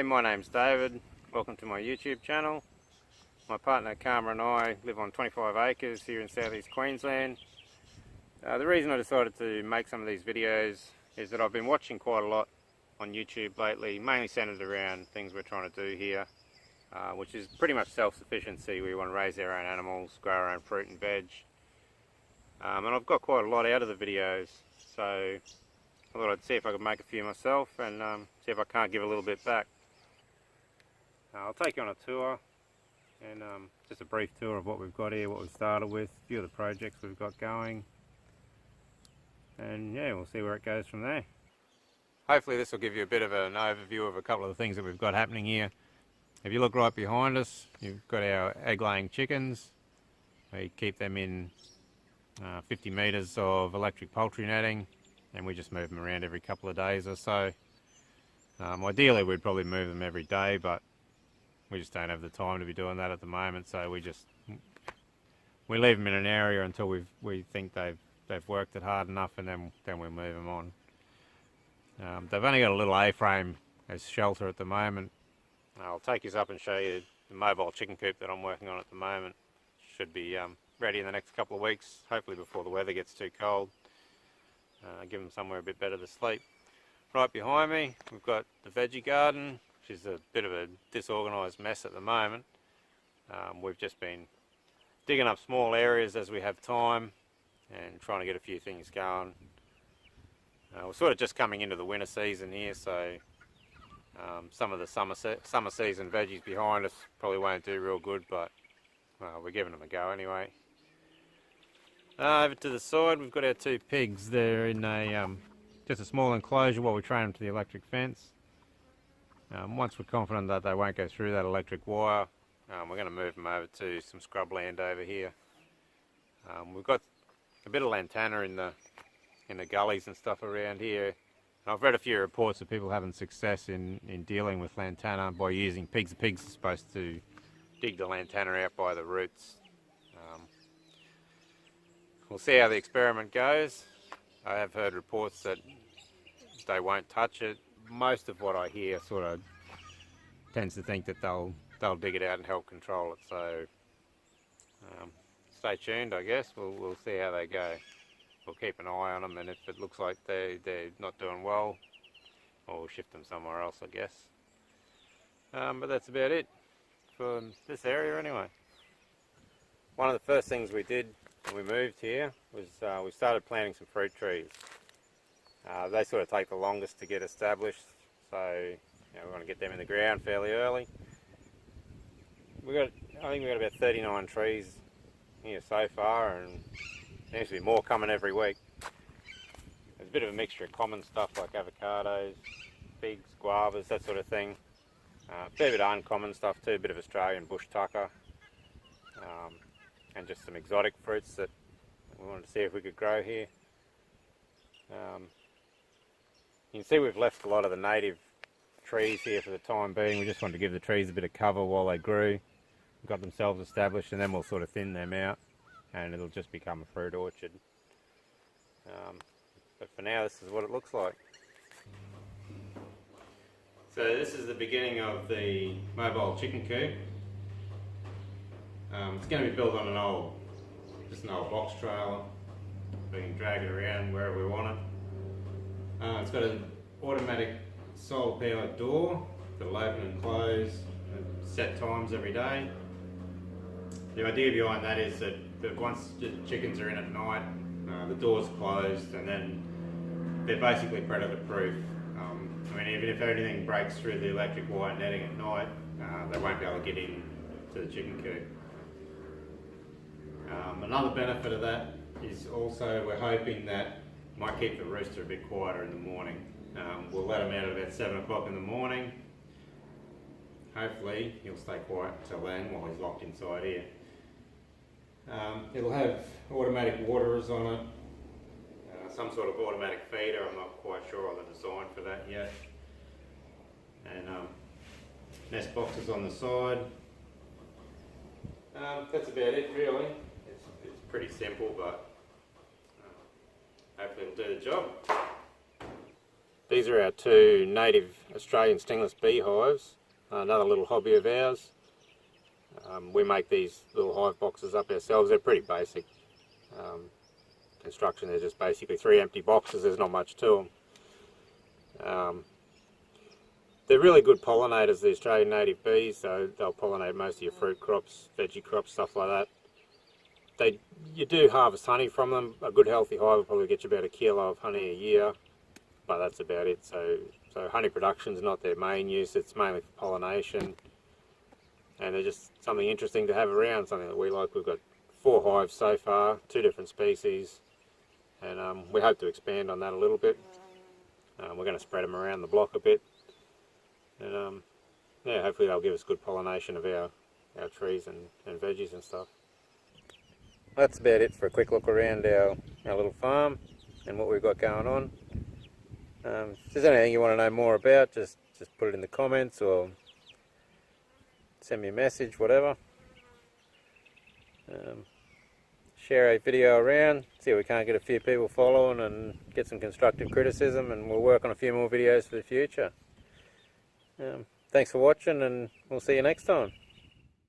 my name's David. Welcome to my YouTube channel. My partner Karma and I live on 25 acres here in southeast Queensland. The reason I decided to make some of these videos is that I've been watching quite a lot on YouTube lately, mainly centered around things we're trying to do here, which is pretty much self-sufficiency. We want to raise our own animals, grow our own fruit and veg. And I've got quite a lot out of the videos, so I thought I'd see if I could make a few myself and see if I can't give a little bit back. I'll take you on a tour and just a brief tour of what we've got here, what we've started with, a few of the projects we've got going, and yeah, we'll see where it goes from there. Hopefully this will give you a bit of an overview of a couple of the things that we've got happening here. If you look right behind us, you've got our egg-laying chickens. We keep them in 50 metres of electric poultry netting, and we just move them around every couple of days or so. Ideally we'd probably move them every day, but we just don't have the time to be doing that at the moment, so we leave them in an area until we think they've worked it hard enough, and then we move them on. They've only got a little A-frame as shelter at the moment. I'll take you up and show you the mobile chicken coop that I'm working on at the moment. Should be ready in the next couple of weeks, hopefully before the weather gets too cold. Give them somewhere a bit better to sleep. Right behind me we've got the veggie garden, which is a bit of a disorganised mess at the moment. We've just been digging up small areas as we have time and trying to get a few things going. We're sort of just coming into the winter season here, so some of the summer season veggies behind us probably won't do real good, but we're giving them a go anyway. Over to the side we've got our two pigs. They're in just a small enclosure while we train them to the electric fence. Once we're confident that they won't go through that electric wire, we're going to move them over to some scrubland over here. We've got a bit of lantana in the gullies and stuff around here. And I've read a few reports of people having success in dealing with lantana by using pigs. The pigs are supposed to dig the lantana out by the roots. We'll see how the experiment goes. I have heard reports that they won't touch it. Most of what I hear sort of tends to think that they'll dig it out and help control it. So stay tuned, I guess. We'll see how they go. We'll keep an eye on them, and if it looks like they're not doing well, we'll shift them somewhere else, I guess. But that's about it for this area anyway. One of the first things we did when we moved here was we started planting some fruit trees. They sort of take the longest to get established, so we want to get them in the ground fairly early. I think we've got about 39 trees here so far, and there seems to be more coming every week. There's a bit of a mixture of common stuff like avocados, figs, guavas, that sort of thing. A fair bit of uncommon stuff too, a bit of Australian bush tucker, and just some exotic fruits that we wanted to see if we could grow here. You can see we've left a lot of the native trees here for the time being. We just wanted to give the trees a bit of cover while they grew, got themselves established, and then we'll sort of thin them out and it'll just become a fruit orchard. But for now, this is what it looks like. So this is the beginning of the mobile chicken coop. It's going to be built on just an old box trailer. We can drag it around wherever we want it. It's got an automatic solar powered door that'll open and close at set times every day. The idea behind that is that once the chickens are in at night, the door's closed, and then they're basically predator proof. Even if anything breaks through the electric wire netting at night, they won't be able to get in to the chicken coop. Another benefit of that is also we're hoping that might keep the rooster a bit quieter in the morning. We'll let him out at about 7 o'clock in the morning. Hopefully he'll stay quiet until then while he's locked inside here. It'll have automatic waterers on it, some sort of automatic feeder. I'm not quite sure on the design for that yet. And nest boxes on the side. That's about it really. It's pretty simple, but hopefully it'll do the job. These are our two native Australian stingless beehives. another little hobby of ours. We make these little hive boxes up ourselves. They're pretty basic construction. They're just basically 3 empty boxes. There's not much to them. They're really good pollinators, the Australian native bees, so they'll pollinate most of your fruit crops, veggie crops, stuff like that. You do harvest honey from them. A good healthy hive will probably get you about 1 kilo of honey a year, but that's about it. So honey production is not their main use. It's mainly for pollination, and they're just something interesting to have around, something that we like. We've got 4 hives so far, 2 different species, and we hope to expand on that a little bit. We're going to spread them around the block a bit, and yeah, hopefully they'll give us good pollination of our trees and veggies and stuff. That's about it for a quick look around our little farm and what we've got going on. If there's anything you want to know more about, just put it in the comments or send me a message, whatever. Share a video around, see if we can't get a few people following and get some constructive criticism, and we'll work on a few more videos for the future. Thanks for watching, and we'll see you next time.